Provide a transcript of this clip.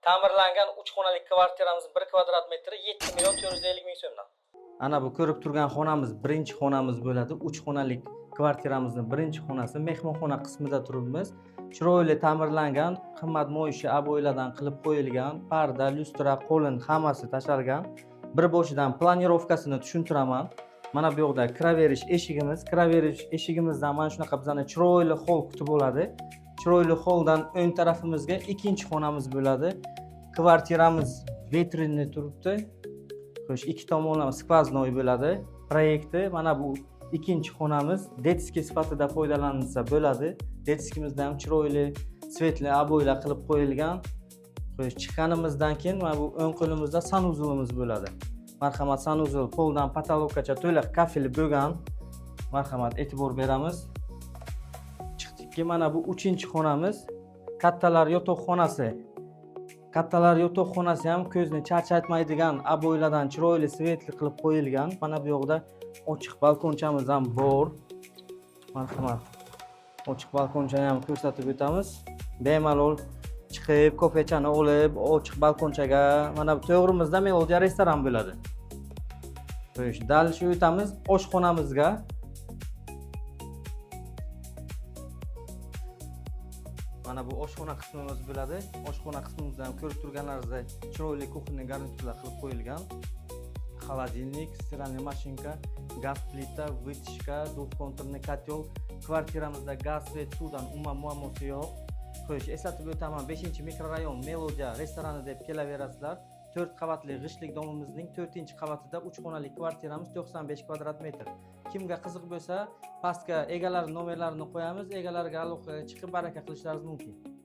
ta'mirlangan 3 xonali kvartiramizning 1 kvadrat metri 7 million 450 ming so'mdan. Ana bu ko'rib turgan xonamiz birinchi xonamiz bo'ladi. 3 xonalik kvartiramizning birinchi xonasi, mehmonxona qismida turibmiz. Chiroyli ta'mirlangan, qimmat moyishi aboylardan qilib qo'yilgan, parda, lustra, qo'lin hammasi tashalgan. Bir boshidan planirovkasini tushuntiraman. Mana bu yoqda kiraverish eshigimiz, kiraverish eshigimizdan mana shunaqa bizani chiroyli hol kutib oladi. Chiroyli holdan o'ng tarafimizga ikkinchi xonamiz bo'ladi. Kvartiramiz vitrinli turibdi. Xo'sh, ikki tomonlama skvoznoy bo'ladi. Proyekti mana bu ikkinchi xonamiz. Detskiy sifatida foydalanilsa bo'ladi. Detskimizda ham chiroyli, svetli aboylar qilib qo'yilgan. Xo'sh, chiqqanimizdan keyin mana bu o'ng qo'limizda sanuzulimiz bo'ladi. Marhamat, sanuzul poldan patologgacha to'liq kafili bo'lgan. Marhamat, e'tibor beramiz. Chiqdikki, mana bu 3-xonamiz. Kattalar yotoqxonasi. Kattalar yotoqxonasi ham ko'zni charchatmaydigan aboylardan chiroyli svetli qilib qo'yilgan. Mana bu yoqda ochiq balkonchamiz ham bor. Marhamat. Ochiq balkonchani ham ko'rsatib o'tamiz. Bemalol chiqib, kofechani olib, ochiq balkonchaga, mana bu to'g'rimizda Melodiya restoran bo'ladi. Xo'sh, dal shu o'tamiz oshxonamizga. Mana bu oshxona qismimiz bo'ladi. Oshxona qismimizda ham ko'rib turganlaringizdek chiroyli kuxonniy garniturlar qilib qo'yilgan. Xolodilnik, stиральный mashinka, gaz plita, vытяжка, двухконтурный котел. Kvartiramizda gaz va suvdan umuman muammosi yo'q. Xo'sh, eslatib o'taman, 5-mikrorayon Melodiya restorani deb kelaverasizlar. 4 qavatli g'ishtlik domimizning 4-qavatida 3 xonali kvartiramiz 95 kvadrat metr. Kimga qiziq bo'lsa, pastga egalar nomerlarini qo'yamiz, egalarga aloqaga chiqib baraka qilishlaringiz mumkin.